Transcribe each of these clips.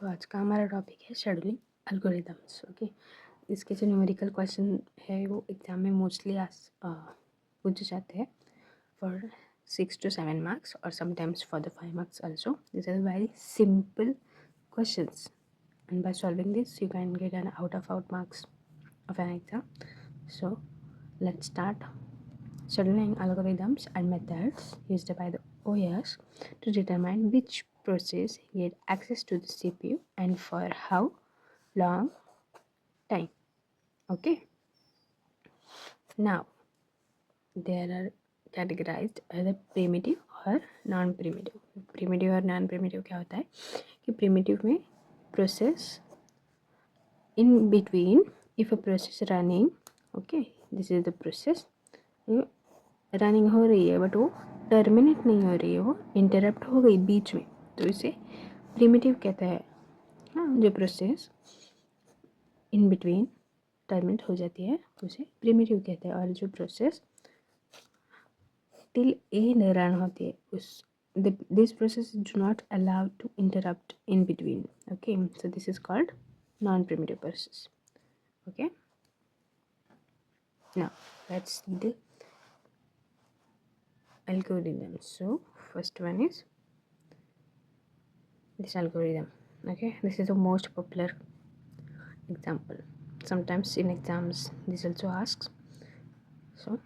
तो आज का हमारा टॉपिक है शेड्यूलिंग एल्गोरिदम्स। ओके, इसके जो न्यूमेरिकल क्वेश्चन है वो एग्जाम में मोस्टली पूछे जाते हैं फॉर 6 to 7 marks और sometimes for the 5 marks also. These are very simple questions and by solving this you can get an out marks of an exam. So let's start. Scheduling algorithms and methods used by the OS to determine which process get access to the CPU and for how long time. Okay. Now there are categorized as a primitive और non primitive. Primitive और non primitive क्या होता है कि primitive में process in between if a process running, okay, this is the process running हो रही है बट वो टर्मिनेट नहीं हो रही है, वो इंटरप्ट हो गई बीच में, तो इसे प्रिमिटिव कहते हैं. हाँ, जो प्रोसेस इन बिटवीन टर्मिनेट हो जाती है उसे प्रिमिटिव कहते हैं. और जो प्रोसेस टिल एंड रन होती है उस this process do not allow to interrupt in between. Okay, so this is called non preemptive process. Okay, now let's see the algorithm. So first one is this algorithm. Okay, this is the most popular example. Sometimes in exams this also asks. So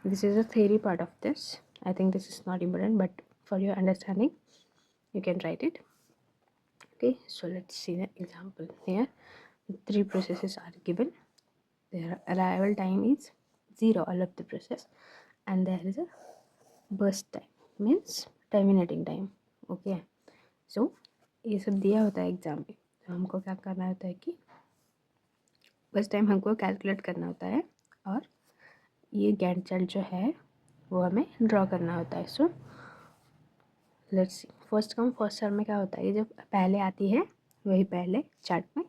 this is the theory part of this. I think this is not important, but for your understanding you can write it. Okay, so let's see the example. Here 3 processes are given. Their arrival time is 0, all of the process, and there is a burst time, means terminating time. Okay, so ये सब दिया होता है exam में, तो हमको क्या करना होता है कि बस टाइम हमको कैलकुलेट करना होता है और ये गैंट चार्ट जो है वो हमें ड्रॉ करना होता है. So let's see, first come first serve में क्या होता है, ये जब पहले आती है वही पहले चार्ट में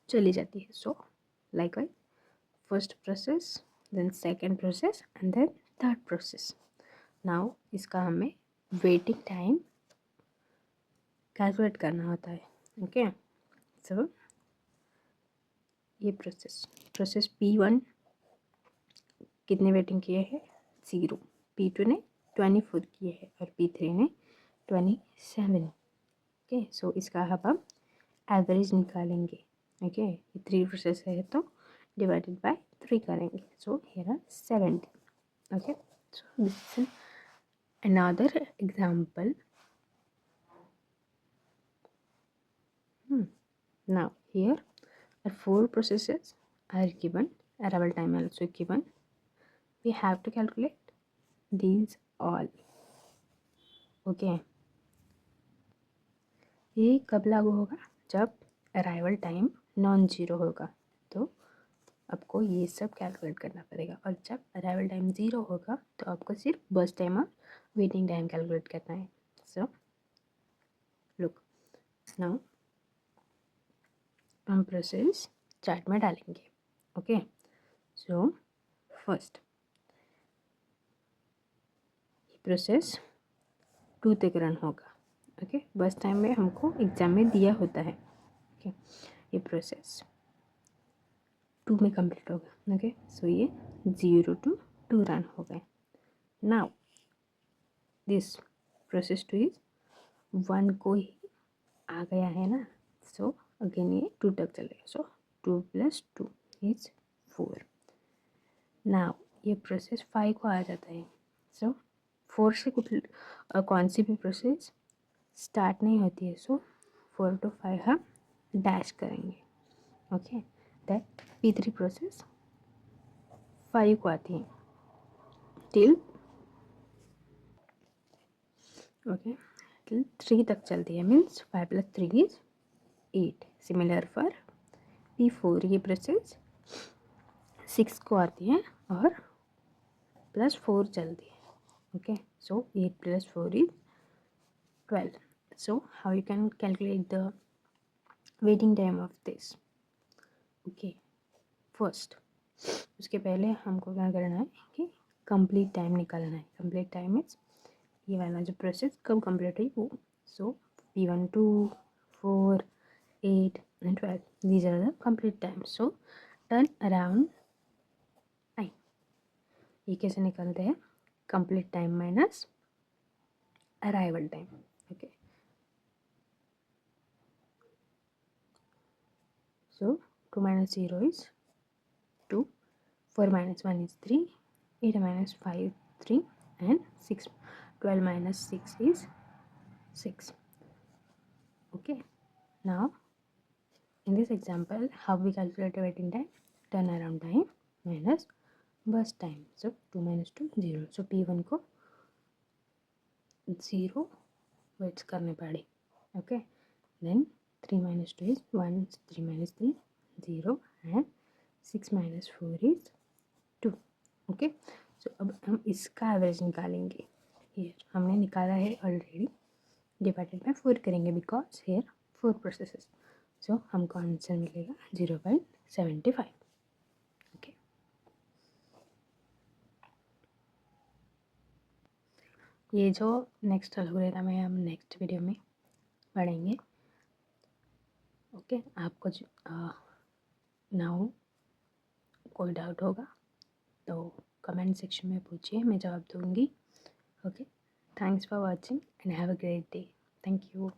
चली जाती है. So likewise first process, then second process and then third process. Now इसका हमें वेटिंग टाइम कैलकुलेट करना होता है. ओके, सो ये प्रोसेस P1 कितने वेटिंग किए हैं 0, P2 ने 24 किए हैं और P3 ने 27. ओके, सो इसका हम एवरेज निकालेंगे. ओके, ये 3 प्रोसेस है तो डिवाइडेड बाय 3 करेंगे. So here are 70. Okay, so this is another example. Now here are 4 processes are given, arrival time also given. We have to calculate these all. Okay, ये कब लागू होगा, जब अराइवल टाइम नॉन जीरो होगा तो आपको ये सब कैलकुलेट करना पड़ेगा, और जब अराइवल टाइम 0 होगा तो आपको सिर्फ बस टाइम और वेटिंग टाइम कैलकुलेट करना है. सो लुक, नाउ हम प्रोसेस चार्ट में डालेंगे. ओके, सो फर्स्ट प्रोसेस 2 तक रन होगा. ओके, बस टाइम में हमको एग्जाम में दिया होता है. ओके, ये प्रोसेस 2 में कंप्लीट होगा. ओके, सो ये 0 to 2 रन हो गए. नाउ दिस प्रोसेस 2 इज 1 को ही आ गया है ना, सो अगेन ये 2 तक चलेगा. सो 2 + 2 इज 4. नाउ ये प्रोसेस 5 को आ जाता है. सो 4 से कुछ कौन सी भी प्रोसेस स्टार्ट नहीं होती है. सो 4 to 5 हम डैश करेंगे. ओके, दैट P3 प्रोसेस 5 को आती है टिल 3 तक चलती है, means 5 + 3 is 8. Similar for P4, ये प्रोसेस 6 को आती है और +4 चलती है. Okay, so 8 + 4 is 12. So how you can calculate the waiting time of this? Okay, first उसके पहले हमको क्या करना है कि कंप्लीट टाइम निकालना है. कंप्लीट टाइम मीन्स ये वाला जो प्रोसेस कब कंप्लीट हुई वो. सो P1 2 4 8 and 12. These are the complete times. So turn around 9. ये कैसे निकालते हैं? Complete time minus arrival time. Okay. So 2 minus 0 is 2. 4 minus 1 is 3. 8 minus 5 3 and 6. 12 minus 6 is 6. Okay. Now in this example, how we calculate waiting time? Turnaround time minus burst time. So 2 minus 2 0. So P1 को 0 weights करने पड़े. Okay. Then 3 minus 2 is 1. 3 minus 3 0 and 6 minus 4 is 2. Okay. So अब हम इसका average निकालेंगे. Here हमने निकाला है ऑलरेडी. डिवाइडेड बाय 4 करेंगे बिकॉज हेयर 4 प्रोसेसेस. सो हमको आंसर मिलेगा 0.75. ओके. ये जो नेक्स्ट एल्गोरिथम है हम नेक्स्ट वीडियो में पढ़ेंगे. ओके. आपको नाउ कोई डाउट होगा तो कमेंट सेक्शन में पूछिए, मैं जवाब दूंगी. Okay. Thanks for watching and have a great day. Thank you.